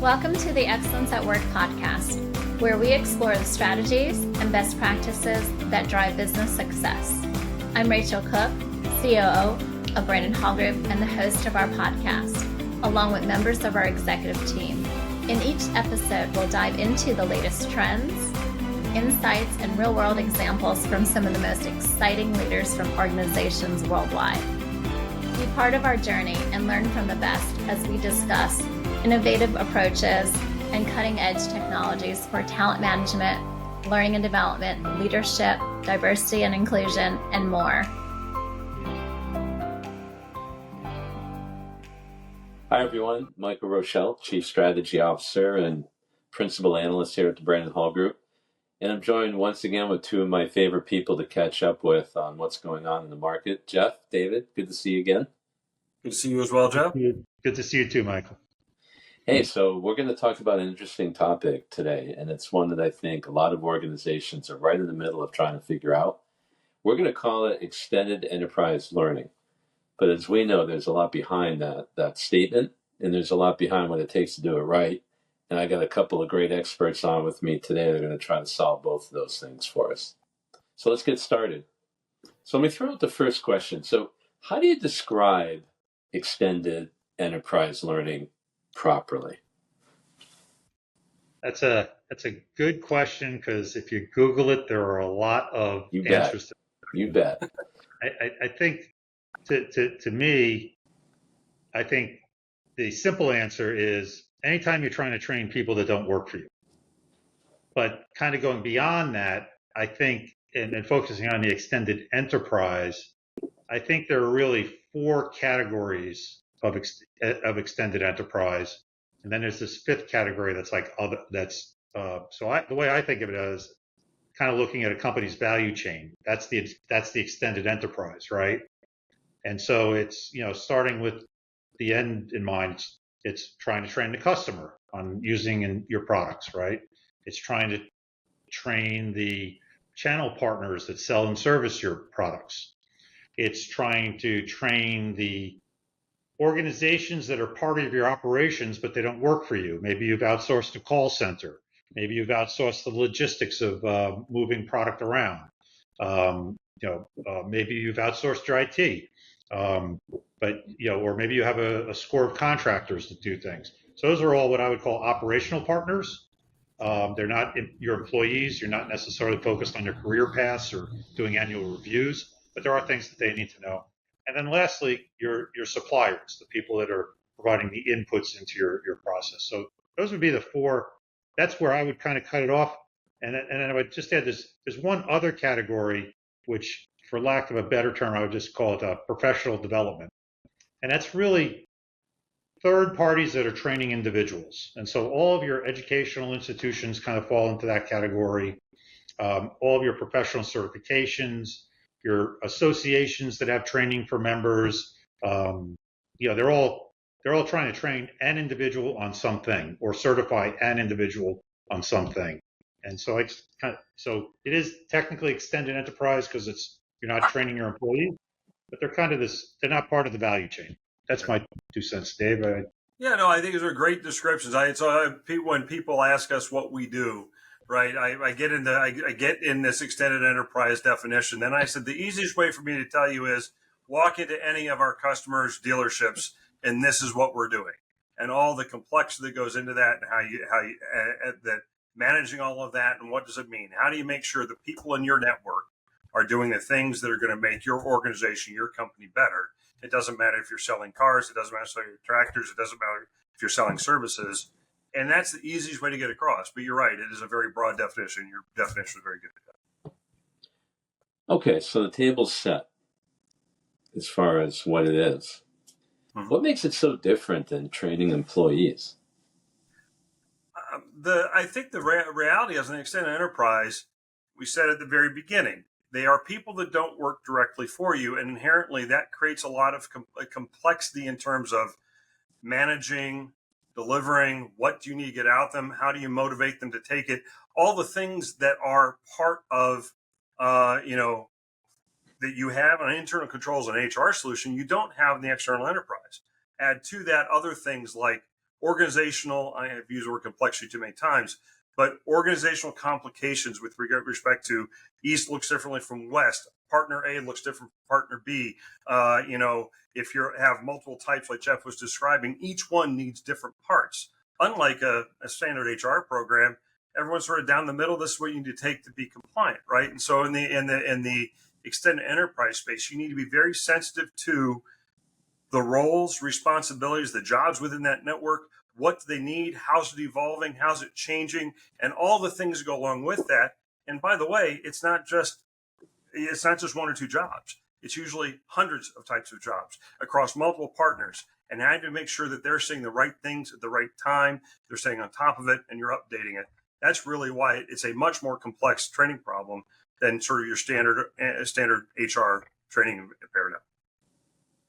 Welcome to the Excellence at Work podcast, where we explore the strategies and best practices that drive business success. I'm Rachel Cook, COO of Brandon Hall Group and the host of our podcast, along with members of our executive team. In each episode, we'll dive into the latest trends, insights, and real-world examples from some of the most exciting leaders from organizations worldwide. Be part of our journey and learn from the best as we discuss innovative approaches and cutting-edge technologies for talent management, learning and development, leadership, diversity and inclusion, and more. Hi, everyone. Michael Rochelle, Chief Strategy Officer and Principal Analyst here at the Brandon Hall Group. And I'm joined once again with two of my favorite people to catch up with on what's going on in the market. Jeff, David, good to see you again. Good to see you as well, Jeff. Good to see you too, Michael. Hey, so we're going to talk about an interesting topic today, and it's one that I think a lot of organizations are right in the middle of trying to figure out. We're going to call it extended enterprise learning. But as we know, there's a lot behind that statement, and there's a lot behind what it takes to do it right. And I got a couple of great experts on with me today that are going to try to solve both of those things for us. So let's get started. So let me throw out the first question. So how do you describe extended enterprise learning properly? That's a good question, because if you Google it, there are a lot of answers. You bet. I think to me, I think the simple answer is anytime you're trying to train people that don't work for you. But kind of going beyond that, I think, and focusing on the extended enterprise, I think there are really four categories of extended enterprise, and then there's this fifth category that's like other. The way I think of it is kind of looking at a company's value chain. That's the extended enterprise, right? And so it's starting with the end in mind. It's trying to train the customer on using your products, right? It's trying to train the channel partners that sell and service your products. It's trying to train the organizations that are part of your operations, but they don't work for you. Maybe you've outsourced a call center. Maybe you've outsourced the logistics of moving product around. Maybe you've outsourced your IT. Or maybe you have a score of contractors that do things. So those are all what I would call operational partners. They're not your employees. You're not necessarily focused on their career paths or doing annual reviews, but there are things that they need to know. And then lastly, your suppliers, the people that are providing the inputs into your process. So those would be the four. That's where I would kind of cut it off. And then I would just add there's one other category, which, for lack of a better term, I would just call it professional development. And that's really third parties that are training individuals. And so all of your educational institutions kind of fall into that category. All of your professional certifications, your associations that have training for members, they're all trying to train an individual on something or certify an individual on something. And so it is technically extended enterprise because you're not training your employees, but they're not part of the value chain. That's my 2 cents, Dave. I think those are great descriptions. When people ask us what we do, right, I get in this extended enterprise definition. Then I said the easiest way for me to tell you is walk into any of our customers' dealerships, and this is what we're doing, and all the complexity that goes into that, and how you that managing all of that, and what does it mean? How do you make sure the people in your network are doing the things that are going to make your organization, your company better? It doesn't matter if you're selling cars. It doesn't matter if you're selling tractors. It doesn't matter if you're selling services. And that's the easiest way to get across. But you're right. It is a very broad definition. Your definition is very good. Okay, so the table's set as far as what it is. Mm-hmm. What makes it so different than training employees? I think the reality as an extended enterprise, we said at the very beginning, they are people that don't work directly for you. And inherently, that creates a lot of complexity in terms of managing, delivering, what do you need to get out of them? How do you motivate them to take it? All the things that are part of, that you have on internal controls and HR solution, you don't have in the external enterprise. Add to that other things like organizational, I have used the word complexity too many times, but organizational complications with respect to East looks differently from West. Partner A looks different from partner B. If you have multiple types like Jeff was describing, each one needs different parts. Unlike a standard HR program, everyone's sort of down the middle. This is what you need to take to be compliant, right? And so in the extended enterprise space, you need to be very sensitive to the roles, responsibilities, the jobs within that network. What do they need? How's it evolving? How's it changing? And all the things that go along with that. And by the way, it's not just one or two jobs. It's usually hundreds of types of jobs across multiple partners. And I have to make sure that they're saying the right things at the right time. They're staying on top of it, and you're updating it. That's really why it's a much more complex training problem than sort of your standard HR training paradigm.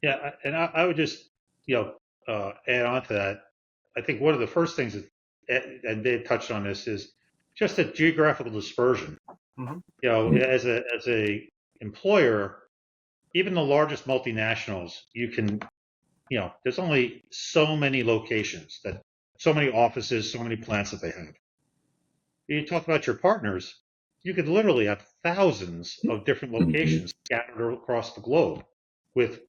Yeah, and I would just add on to that. I think one of the first things that, and Dave touched on this, is just a geographical dispersion. Mm-hmm. As a employer, even the largest multinationals, you can, there's only so many locations, so many offices, so many plants that they have. You talk about your partners, you could literally have thousands of different locations scattered across the globe with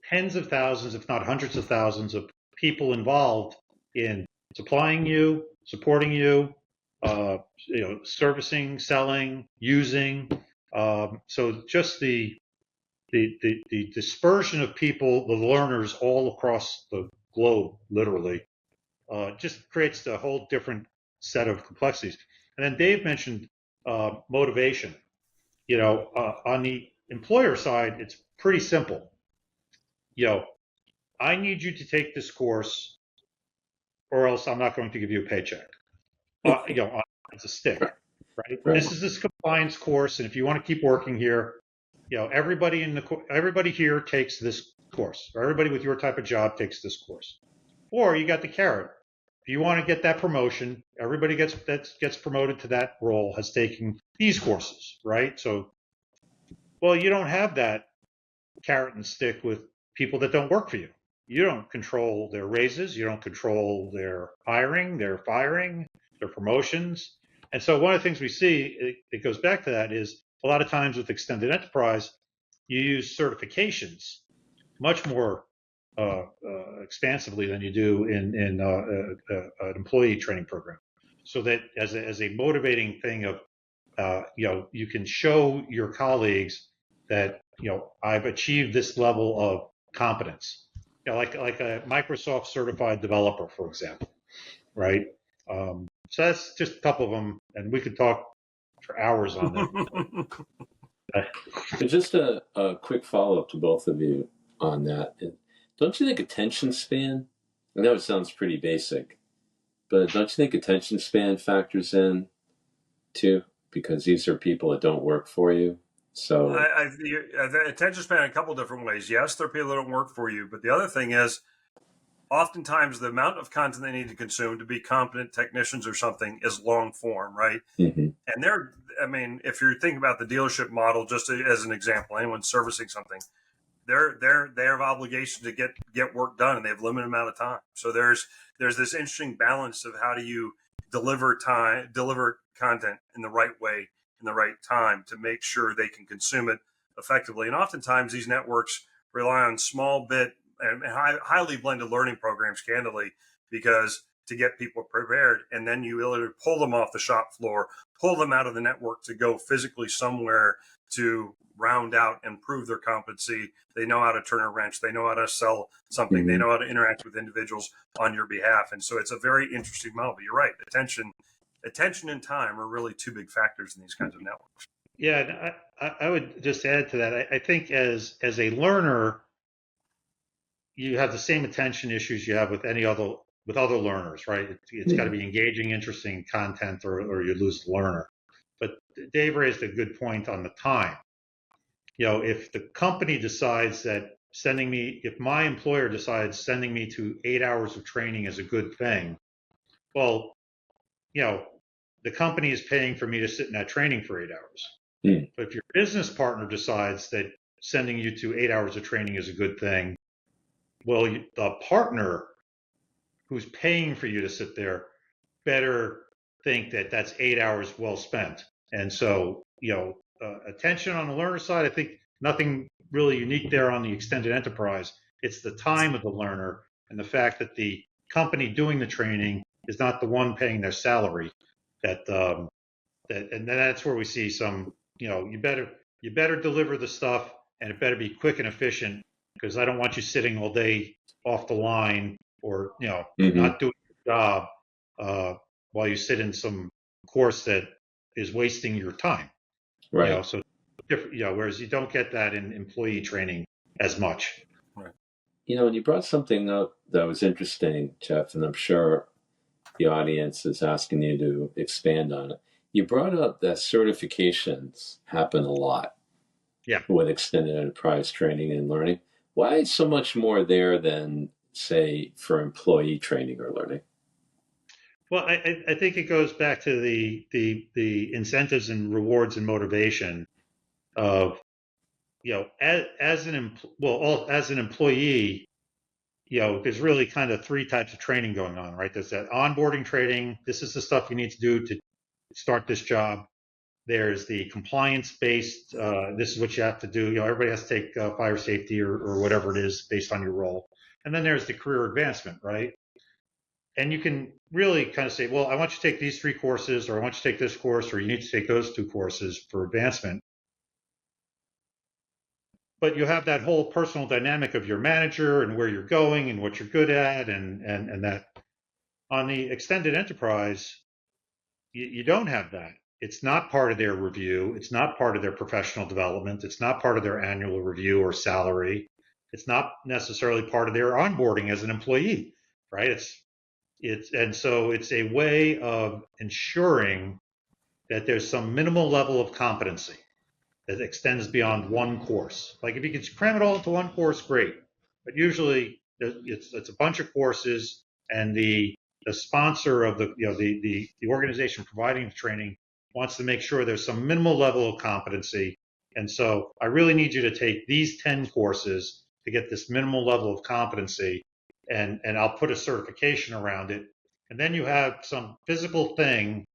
tens of thousands, if not hundreds of thousands of people involved in supplying you, supporting you, servicing, selling, using. So just the dispersion of people, the learners all across the globe, literally, just creates a whole different set of complexities. And then Dave mentioned motivation. On the employer side, it's pretty simple. I need you to take this course, or else I'm not going to give you a paycheck. It's a stick, right? This is this compliance course, and if you want to keep working here, everybody here takes this course, or everybody with your type of job takes this course. Or you got the carrot. If you want to get that promotion, everybody gets promoted to that role has taken these courses, right? So, well, you don't have that carrot and stick with people that don't work for you. You don't control their raises. You don't control their hiring, their firing, their promotions. And so one of the things we see, it goes back to that, is a lot of times with extended enterprise, you use certifications much more expansively than you do in an employee training program. So that as a motivating thing of, you can show your colleagues that, I've achieved this level of competence. Like a Microsoft certified developer, for example, right? So that's just a couple of them, and we could talk for hours on them. Just a quick follow-up to both of you on that. Don't you think attention span, I know it sounds pretty basic, but don't you think attention span factors in too? Because these are people that don't work for you. So attention span in a couple different ways. Yes, there are people that don't work for you, but the other thing is, oftentimes the amount of content they need to consume to be competent technicians or something is long form, right? Mm-hmm. And if you're thinking about the dealership model, just as an example, anyone servicing something, they have obligation to get work done, and they have a limited amount of time. So there's this interesting balance of how do you deliver content in the right way, in the right time, to make sure they can consume it effectively. And oftentimes these networks rely on small bit and highly blended learning programs, candidly, because to get people prepared, and then you literally pull them off the shop floor, pull them out of the network to go physically somewhere to round out and prove their competency. They know how to turn a wrench. They know how to sell something. Mm-hmm. They know how to interact with individuals on your behalf. And so it's a very interesting model. But you're right. Attention and time are really two big factors in these kinds of networks. Yeah, I would just add to that. I think as a learner, you have the same attention issues you have with other learners, right? It's got to be engaging, interesting content, or you lose the learner. But Dave raised a good point on the time. If the company decides that if my employer decides sending me to 8 hours of training is a good thing, well, the company is paying for me to sit in that training for 8 hours. Mm. But if your business partner decides that sending you to 8 hours of training is a good thing, well, the partner who's paying for you to sit there better think that that's 8 hours well spent. And so, attention on the learner side, I think nothing really unique there on the extended enterprise. It's the time of the learner and the fact that the company doing the training is not the one paying their salary. And that's where we see some, you better deliver the stuff, and it better be quick and efficient, because I don't want you sitting all day off the line, or not doing your job while you sit in some course that is wasting your time. Right. So whereas you don't get that in employee training as much. Right. And you brought something up that was interesting, Jeff, and I'm sure the audience is asking you to expand on it. You brought up that certifications happen a lot with extended enterprise training and learning. Why so much more there than, say, for employee training or learning? Well, I think it goes back to the incentives and rewards and motivation of, as an employee, there's really kind of three types of training going on, right? There's that onboarding training. This is the stuff you need to do to start this job. There's the compliance-based. This is what you have to do. Everybody has to take fire safety or whatever it is based on your role. And then there's the career advancement, right? And you can really kind of say, well, I want you to take these 3 courses, or I want you to take this course, or you need to take those 2 courses for advancement. But you have that whole personal dynamic of your manager and where you're going and what you're good at, and that. On the extended enterprise, you don't have that. It's not part of their review. It's not part of their professional development. It's not part of their annual review or salary. It's not necessarily part of their onboarding as an employee, right? And so it's a way of ensuring that there's some minimal level of competency that extends beyond one course. Like if you could cram it all into one course, great. But usually it's a bunch of courses, and the sponsor of the organization providing the training wants to make sure there's some minimal level of competency. And so I really need you to take these 10 courses to get this minimal level of competency, and I'll put a certification around it. And then you have some physical thing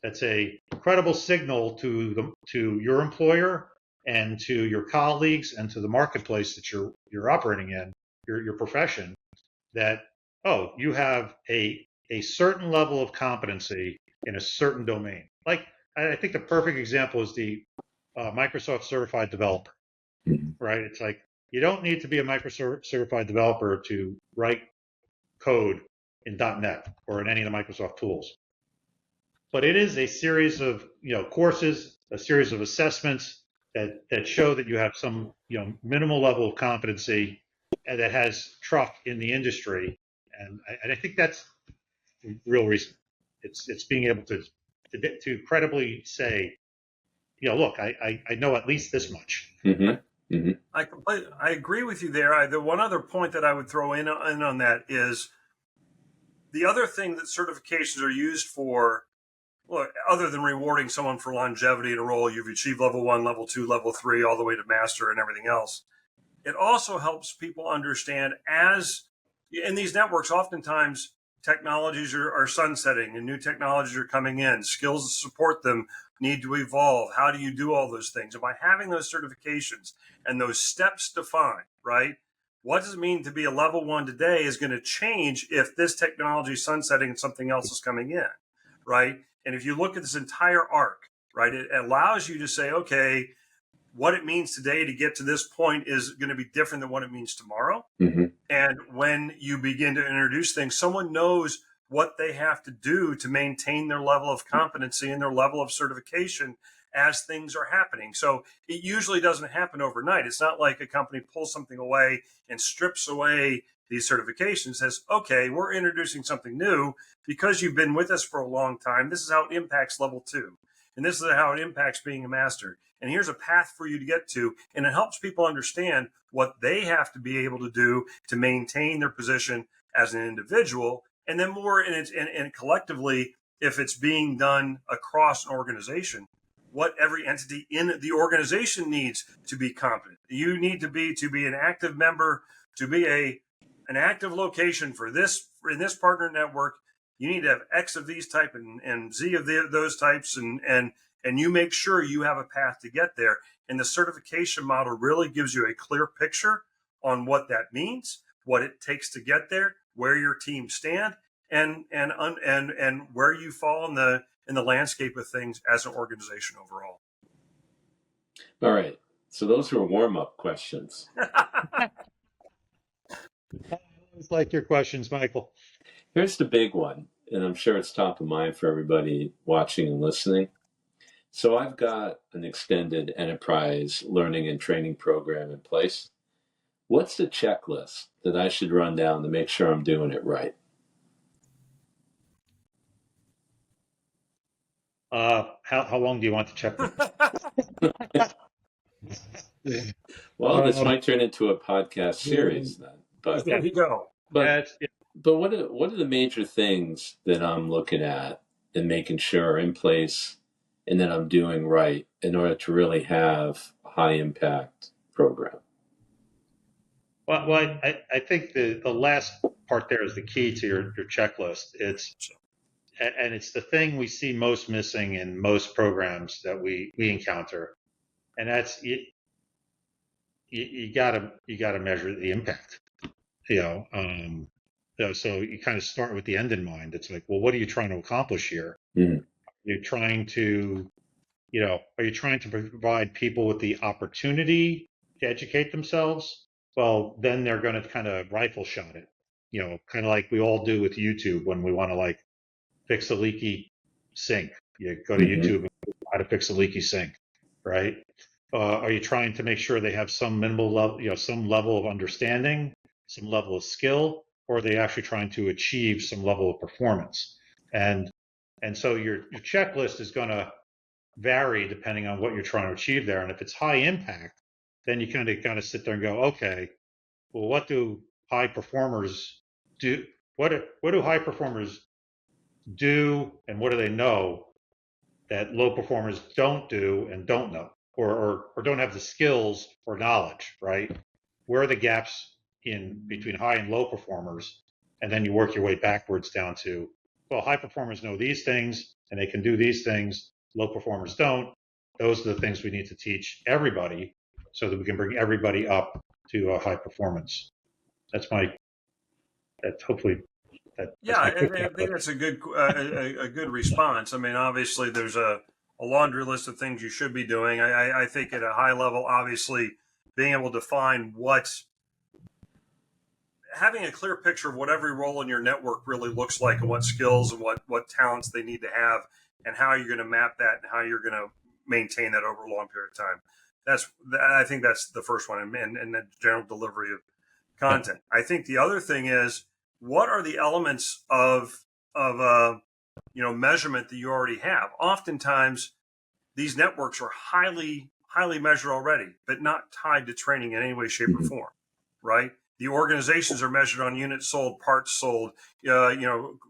that's a credible signal to your employer and to your colleagues and to the marketplace that you're operating in, your profession, that, oh, you have a certain level of competency in a certain domain. Like, I think the perfect example is the Microsoft certified developer, right? It's like, you don't need to be a Microsoft certified developer to write code in .NET or in any of the Microsoft tools. But it is a series of courses, a series of assessments that show that you have some minimal level of competency and that has truck in the industry, and I think that's the real reason. It's being able to credibly say, look, I know at least this much. I agree with you there. The one other point that I would throw in on that is the other thing that certifications are used for. Well, other than rewarding someone for longevity in a role, you've achieved level 1, level 2, level 3, all the way to master and everything else. It also helps people understand, as in these networks, oftentimes technologies are sunsetting and new technologies are coming in. Skills to support them need to evolve. How do you do all those things? And by having those certifications and those steps defined, right? What does it mean to be a level 1 today is going to change if this technology is sunsetting and something else is coming in, right? And if you look at this entire arc, right, it allows you to say, okay, what it means today to get to this point is going to be different than what it means tomorrow. And when you begin to introduce things, someone knows what they have to do to maintain their level of competency and their level of certification as things are happening. So it usually doesn't happen overnight. It's not like a company pulls something away and strips away these certifications, says, okay, we're introducing something new because you've been with us for a long time. This is how it impacts level 2. And this is how it impacts being a master. And here's a path for you to get to. And it helps people understand what they have to be able to do to maintain their position as an individual. And then more, and collectively, if it's being done across an organization, what every entity in the organization needs to be competent. You need to be an active member, to be an active location for this in this partner network, you need to have X of these type and Z of those types, and you make sure you have a path to get there. And the certification model really gives you a clear picture on what that means, what it takes to get there, where your team stand, and where you fall in the landscape of things as an organization overall. All right. So those were warm-up questions. I always like your questions, Michael. Here's the big one, and I'm sure it's top of mind for everybody watching and listening. So I've got an extended enterprise learning and training program in place. What's the checklist that I should run down to make sure I'm doing it right? How long do you want to check this? Well, this might turn into a podcast series then. But There you go. But what are the major things that I'm looking at and making sure are in place and that I'm doing right in order to really have a high impact program? Well, I think the last part there is the key to your checklist. It's the thing we see most missing in most programs that we encounter, and that's you gotta measure the impact. So you kind of start with the end in mind. It's like, well, what are you trying to accomplish here? Mm. You're trying to, are you trying to provide people with the opportunity to educate themselves? Well, then they're going to kind of rifle shot it, kind of like we all do with YouTube when we want to like fix a leaky sink. You go to YouTube and how to fix a leaky sink, right? Are you trying to make sure they have some minimal level, some level of understanding, some level of skill, or are they actually trying to achieve some level of performance? And so your checklist is going to vary depending on what you're trying to achieve there. And if it's high impact, then you kind of sit there and go, okay, well, what do high performers do? What do high performers do, and what do they know that low performers don't do and don't know, or don't have the skills or knowledge, right? Where are the gaps in between high and low performers? And then you work your way backwards down to, well, high performers know these things and they can do these things. Low performers don't. Those are the things we need to teach everybody so that we can bring everybody up to high performance. Hopefully. Yeah, I think that's a good response. I mean, obviously, there's a laundry list of things you should be doing. I think at a high level, obviously, being able to define having a clear picture of what every role in your network really looks like and what skills and what talents they need to have and how you're going to map that and how you're going to maintain that over a long period of time. I think that's the first one, and the general delivery of content. I think the other thing is, what are the elements of measurement that you already have? Oftentimes, these networks are highly measured already, but not tied to training in any way, shape, or form. Right? The organizations are measured on units sold, parts sold,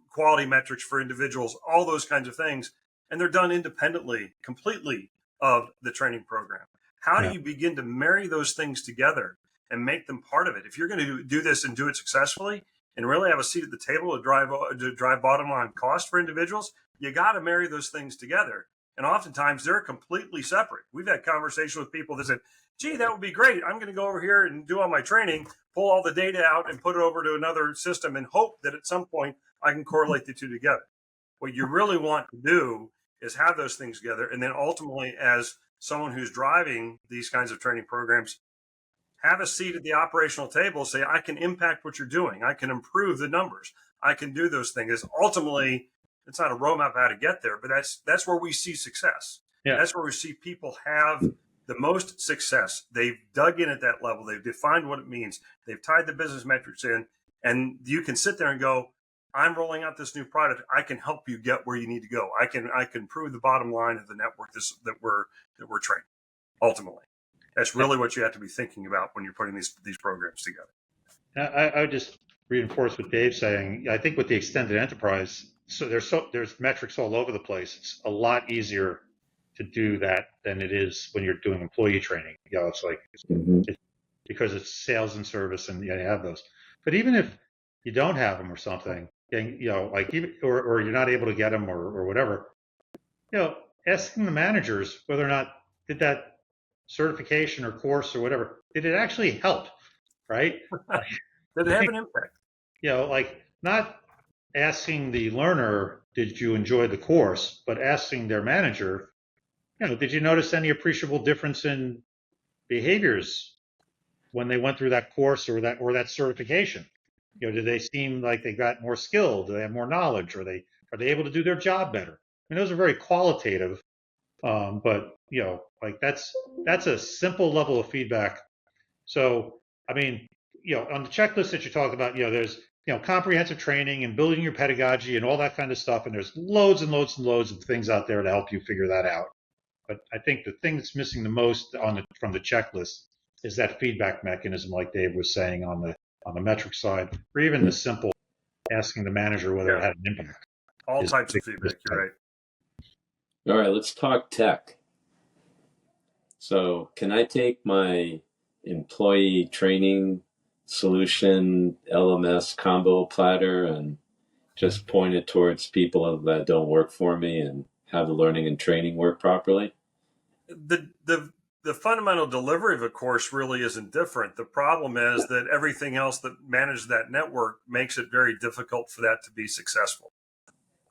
quality metrics for individuals, all those kinds of things, and they're done independently, completely of the training program. How do you begin to marry those things together and make them part of it? If you're going to do this and do it successfully, and really have a seat at the table to drive bottom line cost for individuals, you got to marry those things together. And oftentimes they're completely separate. We've had conversations with people that said, gee, that would be great. I'm going to go over here and do all my training, pull all the data out and put it over to another system and hope that at some point I can correlate the two together. What you really want to do is have those things together. And then ultimately, as someone who's driving these kinds of training programs, have a seat at the operational table, say, I can impact what you're doing. I can improve the numbers. I can do those things. Ultimately, it's not a roadmap how to get there, but that's where we see success. Yeah. That's where we see people have the most success. They've dug in at that level. They've defined what it means. They've tied the business metrics in, and you can sit there and go, I'm rolling out this new product. I can help you get where you need to go. I can improve the bottom line of the network that we're training. Ultimately, that's really what you have to be thinking about when you're putting these programs together. I would just reinforce what Dave's saying. I think with the extended enterprise, there's metrics all over the place. It's a lot easier to do that than it is when you're doing employee training. It's like because it's sales and service, and you have those. But even if you don't have them or something, and, like even, or you're not able to get them or whatever, asking the managers whether or not did that certification or course or whatever, did it actually help, right? Like, Did it I have think, an impact? like not asking the learner, did you enjoy the course, but asking their manager, did you notice any appreciable difference in behaviors when they went through that course or that certification? Do they seem like they got more skilled? Do they have more knowledge? Are they able to do their job better? I mean, those are very qualitative, but like that's a simple level of feedback. So, I mean, on the checklist that you talked about, there's comprehensive training and building your pedagogy and all that kind of stuff, and there's loads and loads and loads of things out there to help you figure that out. But I think the thing that's missing the most from the checklist is that feedback mechanism, like Dave was saying on the metric side, or even the simple asking the manager whether it Yeah, had an impact. all Is types of feedback. You're right. All right, let's talk tech. So, can I take my employee training solution LMS combo platter and just point it towards people that don't work for me and have the learning and training work properly? The fundamental delivery of a course really isn't different. The problem is that everything else that manages that network makes it very difficult for that to be successful.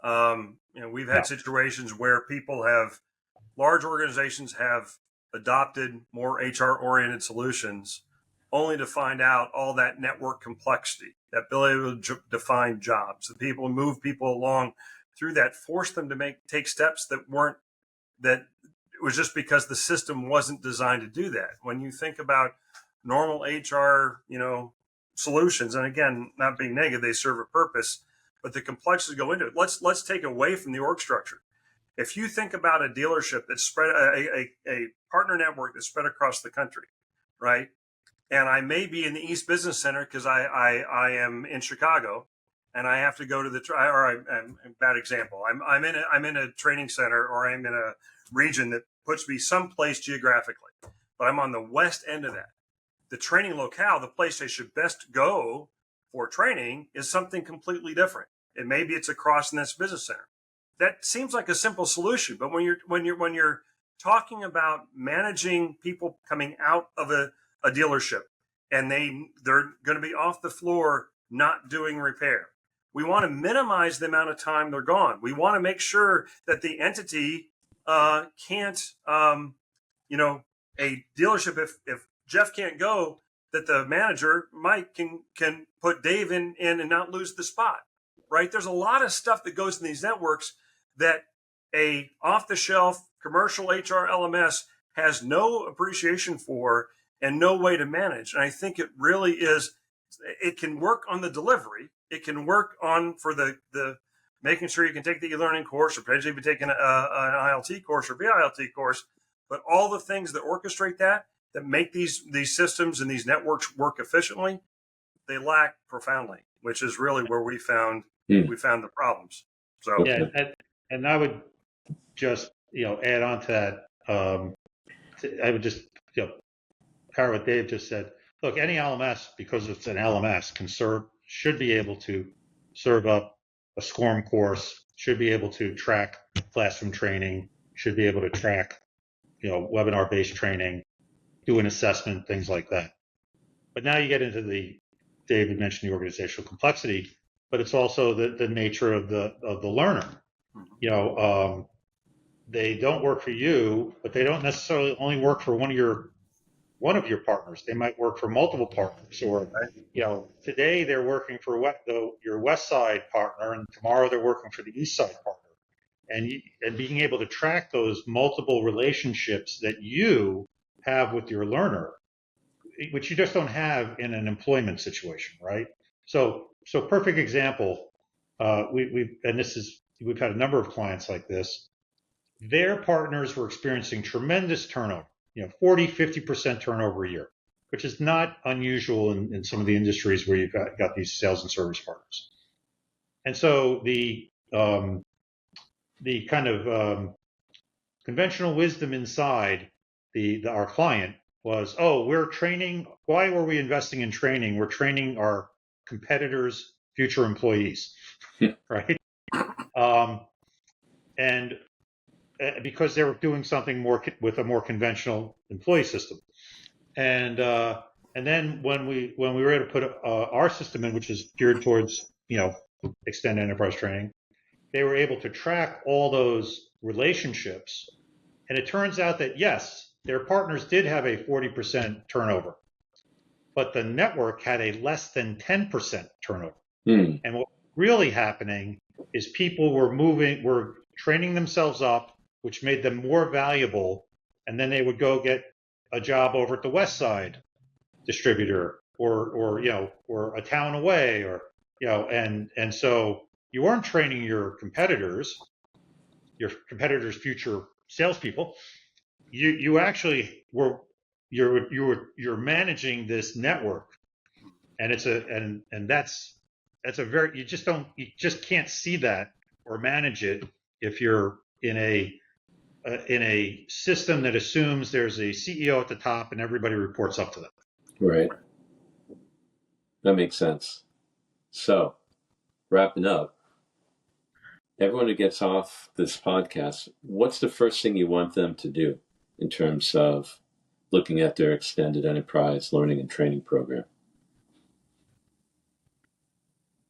We've had situations where large organizations have adopted more HR oriented solutions only to find out all that network complexity, that ability to define jobs, the people move people along through that, force them to take steps that it was just because the system wasn't designed to do that. When you think about normal HR, solutions, and again, not being negative, they serve a purpose, but the complexities go into it. Let's take away from the org structure. If you think about a dealership that's spread, a partner network that's spread across the country, right? And I may be in the East Business Center because I am in Chicago, and I have to go to I'm a bad example. I'm in a training center, or I'm in a region that puts me someplace geographically, but I'm on the west end of that. The training locale, the place I should best go for training, is something completely different. And maybe it's across in this business center. That seems like a simple solution, but when you're talking about managing people coming out of a dealership and they're going to be off the floor not doing repair, we want to minimize the amount of time they're gone. We want to make sure that the entity can't, a dealership, if Jeff can't go, that the manager, Mike, can put Dave in and not lose the spot, right? There's a lot of stuff that goes in these networks that a off-the-shelf commercial HR LMS has no appreciation for and no way to manage. And I think it really is, it can work on the delivery. It can work on for the making sure you can take the e-learning course or potentially be taking an ILT course or BILT course, but all the things that orchestrate that make these systems and these networks work efficiently, they lack profoundly, which is really where we found the problems. So yeah, and I would just add on to that. I would just power what Dave just said. Look, any LMS, because it's an LMS, should be able to serve up a SCORM course, should be able to track classroom training, should be able to track webinar-based training, do an assessment, things like that. But now you get into David mentioned the organizational complexity, but it's also the nature of the learner. They don't work for you, but they don't necessarily only work for one of your partners. They might work for multiple partners, or today they're working for your West Side partner, and tomorrow they're working for the East Side partner. And being able to track those multiple relationships that you have with your learner, which you just don't have in an employment situation, right? So perfect example. We've had a number of clients like this. Their partners were experiencing tremendous turnover, 40, 50% turnover a year, which is not unusual in some of the industries where you've got these sales and service partners. And so the kind of conventional wisdom inside our client was, we're training. Why were we investing in training? We're training our competitors future employees, right? And because they were doing something more with a more conventional employee system, and then when we were able to put our system in, which is geared towards extended enterprise training, they were able to track all those relationships, and it turns out that yes, their partners did have a 40% turnover, but the network had a less than 10% turnover. And what was really happening is people were training themselves up, which made them more valuable, and then they would go get a job over at the West Side distributor or a town away, or and so you weren't training your competitors' future salespeople. You actually were you're managing this network, and that's a very you just can't see that or manage it if you're in a system that assumes there's a CEO at the top and everybody reports up to them. Right. That makes sense. So, wrapping up, everyone who gets off this podcast, what's the first thing you want them to do in terms of looking at their extended enterprise learning and training program?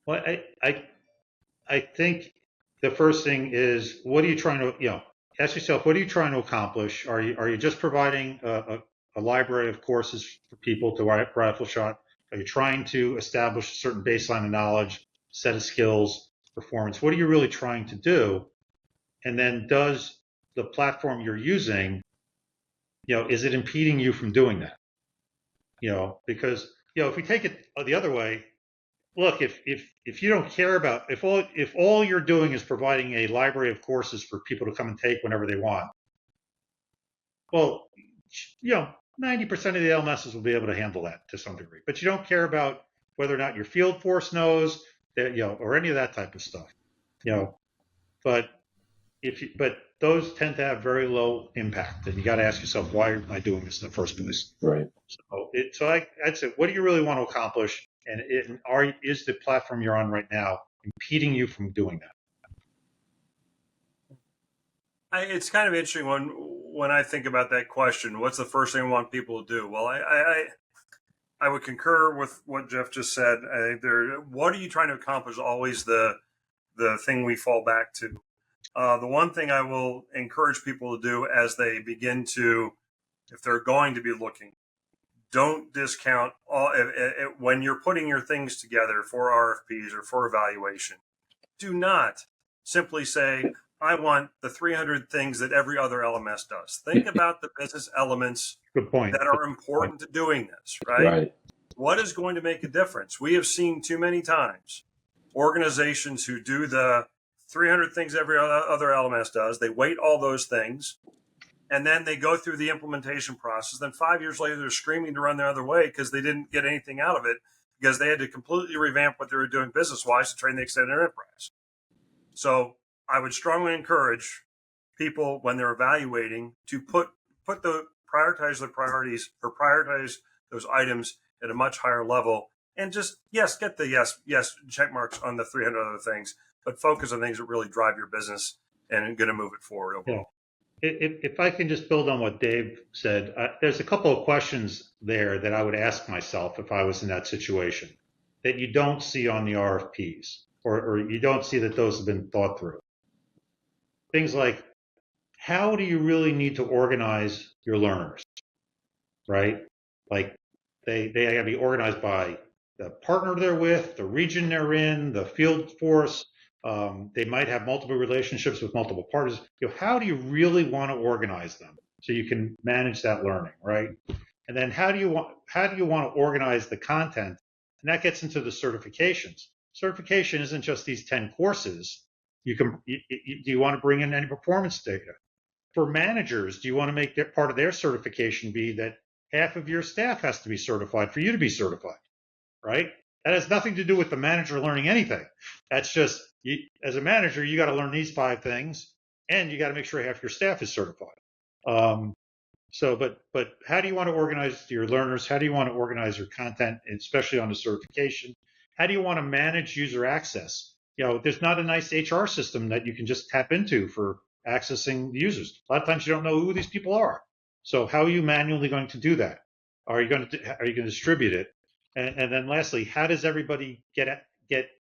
Well, I think the first thing is, what are you trying to, ask yourself, what are you trying to accomplish? Are you just providing a library of courses for people to rifle shot? Are you trying to establish a certain baseline of knowledge, set of skills, performance? What are you really trying to do? And then does the platform you're using, is it impeding you from doing that? Because, if we take it the other way, look, if you don't care about, if all you're doing is providing a library of courses for people to come and take whenever they want, well, 90% of the LMSs will be able to handle that to some degree. But you don't care about whether or not your field force knows that, or any of that type of stuff, But but those tend to have very low impact, and you got to ask yourself, why am I doing this in the first place? Right. So I'd say, what do you really want to accomplish, and is the platform you're on right now impeding you from doing that? It's kind of interesting when I think about that question. What's the first thing I want people to do? Well, I would concur with what Jeff just said. What are you trying to accomplish? Always the thing we fall back to. The one thing I will encourage people to do as they begin to, if they're going to be looking, don't discount when you're putting your things together for RFPs or for evaluation. Do not simply say, I want the 300 things that every other LMS does. Think about the business elements Good point. that are important to doing this, right? Right. What is going to make a difference? We have seen too many times organizations who do the 300 things every other LMS does. They weight all those things, and then they go through the implementation process. Then 5 years later, they're screaming to run the other way because they didn't get anything out of it, because they had to completely revamp what they were doing business-wise to train the extended enterprise. So I would strongly encourage people, when they're evaluating, to prioritize their priorities, or prioritize those items at a much higher level, and just get the yes check marks on the 300 other things, but focus on things that really drive your business and are going to move it forward overall. Yeah. If I can just build on what Dave said, there's a couple of questions there that I would ask myself if I was in that situation that you don't see on the RFPs, or you don't see that those have been thought through. Things like, how do you really need to organize your learners, right? Like they got to be organized by the partner they're with, the region they're in, the field force. They might have multiple relationships with multiple partners. How do you really want to organize them so you can manage that learning, right? And then how do you want to organize the content? And that gets into the certifications. Certification isn't just these 10 courses. Do you want to bring in any performance data? For managers, do you want to make that part of their certification be that half of your staff has to be certified for you to be certified, right? That has nothing to do with the manager learning anything. That's just, as a manager, you got to learn these 5 things, and you got to make sure half your staff is certified. But how do you want to organize your learners? How do you want to organize your content, especially on the certification? how do you want to manage user access? There's not a nice HR system that you can just tap into for accessing the users. A lot of times you don't know who these people are. So how are you manually going to do that? Are you going to distribute it? And then lastly, how does everybody get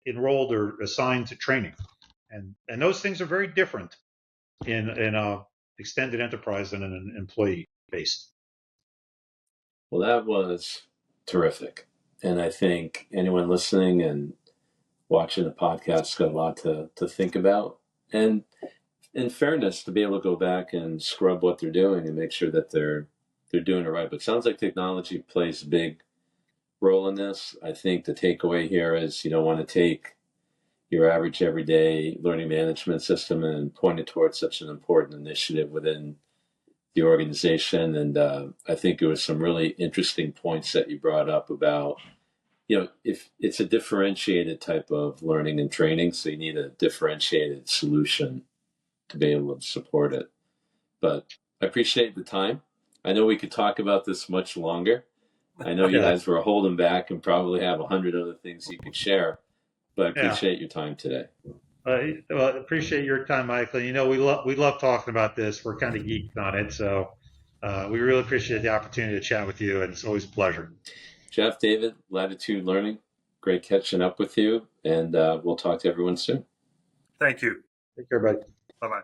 enrolled or assigned to training? And those things are very different in a extended enterprise than an employee based. Well, that was terrific. And I think anyone listening and watching the podcast got a lot to think about. And in fairness, to be able to go back and scrub what they're doing and make sure that they're doing it right. But it sounds like technology plays a big role in this. I think the takeaway here is you don't want to take your average everyday learning management system and point it towards such an important initiative within the organization. And I think it was some really interesting points that you brought up about, if it's a differentiated type of learning and training, so you need a differentiated solution to be able to support it. But I appreciate the time. I know we could talk about this much longer. I know you guys were holding back and probably have 100 other things you could share, but I appreciate your time today. Well, appreciate your time, Michael. We love talking about this. We're kind of geeked on it, so we really appreciate the opportunity to chat with you, and it's always a pleasure. Jeff, David, Latitude Learning, great catching up with you, and we'll talk to everyone soon. Thank you. Take care, buddy. Bye-bye.